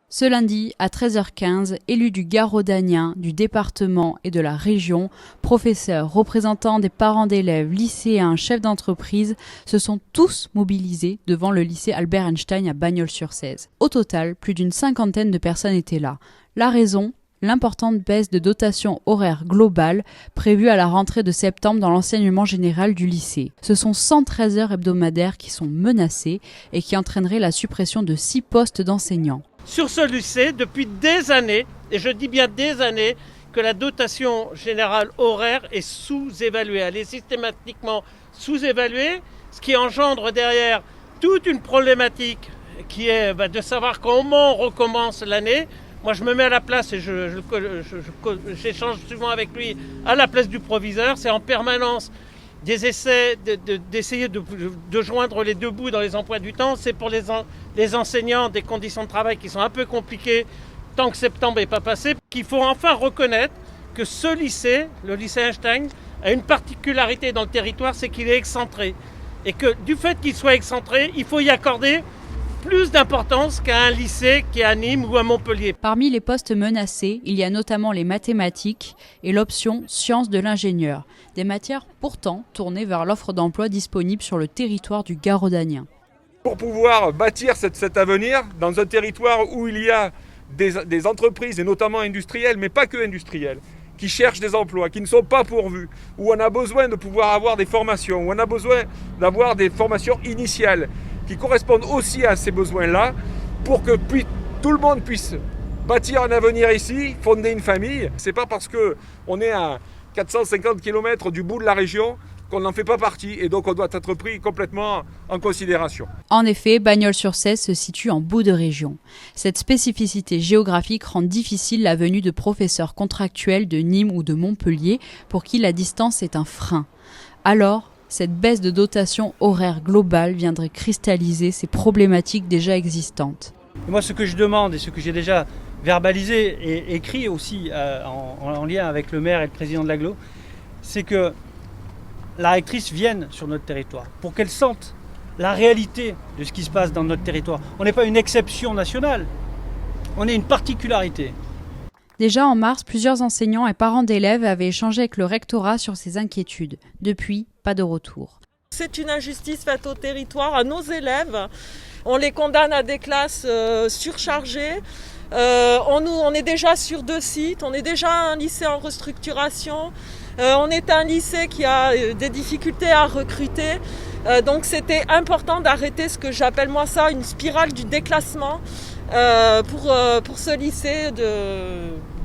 Ce lundi, à 13h15, élus du Gard rhodanien, du département et de la région, professeurs, représentants des parents d'élèves, lycéens, chefs d'entreprise, se sont tous mobilisés devant le lycée Albert Einstein à Bagnols-sur-Cèze. Au total, plus d'une cinquantaine de personnes étaient là. La raison ? L'importante baisse de dotation horaire globale prévue à la rentrée de septembre dans l'enseignement général du lycée. Ce sont 113 heures hebdomadaires qui sont menacées et qui entraîneraient la suppression de 6 postes d'enseignants. Sur ce lycée, depuis des années, et je dis bien des années, que la dotation générale horaire est sous-évaluée. Elle est systématiquement sous-évaluée, ce qui engendre derrière toute une problématique qui est de savoir comment on recommence l'année. Moi, je me mets à la place et j'échange souvent avec lui à la place du proviseur. C'est en permanence des essais d'essayer de joindre les deux bouts dans les emplois du temps. C'est pour les enseignants des conditions de travail qui sont un peu compliquées tant que septembre n'est pas passé. Qu'il faut enfin reconnaître que ce lycée, le lycée Einstein, a une particularité dans le territoire, c'est qu'il est excentré. Et que du fait qu'il soit excentré, il faut y accorder plus d'importance qu'à un lycée qui est à Nîmes ou à Montpellier. Parmi les postes menacés, il y a notamment les mathématiques et l'option sciences de l'ingénieur, des matières pourtant tournées vers l'offre d'emploi disponible sur le territoire du Gard rhodanien. Pour pouvoir bâtir cet avenir dans un territoire où il y a des entreprises, et notamment industrielles, mais pas que industrielles, qui cherchent des emplois, qui ne sont pas pourvus, où on a besoin de pouvoir avoir des formations, où on a besoin d'avoir des formations initiales, qui correspondent aussi à ces besoins-là, pour que tout le monde puisse bâtir un avenir ici, fonder une famille. C'est pas parce qu'on est à 450 km du bout de la région qu'on n'en fait pas partie, et donc on doit être pris complètement en considération. En effet, Bagnols-sur-Cèze se situe en bout de région. Cette spécificité géographique rend difficile la venue de professeurs contractuels de Nîmes ou de Montpellier, pour qui la distance est un frein. Alors, cette baisse de dotation horaire globale viendrait cristalliser ces problématiques déjà existantes. Moi, ce que je demande et ce que j'ai déjà verbalisé et écrit aussi en lien avec le maire et le président de l'agglo, c'est que la rectrice vienne sur notre territoire pour qu'elle sente la réalité de ce qui se passe dans notre territoire. On n'est pas une exception nationale, on est une particularité. Déjà en mars, plusieurs enseignants et parents d'élèves avaient échangé avec le rectorat sur ces inquiétudes. Depuis, pas de retour. C'est une injustice faite au territoire, à nos élèves. On les condamne à des classes surchargées. On est déjà sur 2 sites, on est déjà un lycée en restructuration. On est un lycée qui a des difficultés à recruter. Donc c'était important d'arrêter ce que j'appelle moi ça une spirale du déclassement pour ce lycée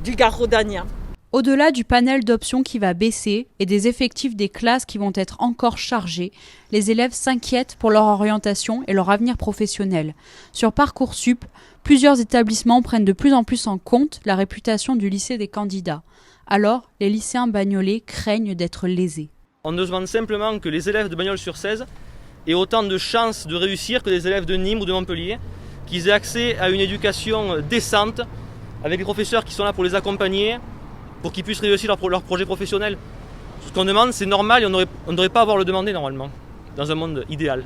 du Gard rhodanien. Au-delà du panel d'options qui va baisser et des effectifs des classes qui vont être encore chargés, les élèves s'inquiètent pour leur orientation et leur avenir professionnel. Sur Parcoursup, plusieurs établissements prennent de plus en plus en compte la réputation du lycée des candidats. Alors, les lycéens bagnolais craignent d'être lésés. On demande simplement que les élèves de Bagnols-sur-Cèze aient autant de chances de réussir que les élèves de Nîmes ou de Montpellier, qu'ils aient accès à une éducation décente, avec des professeurs qui sont là pour les accompagner, pour qu'ils puissent réussir leur projet professionnel. Ce qu'on demande, c'est normal et on ne devrait pas avoir à le demander normalement, dans un monde idéal.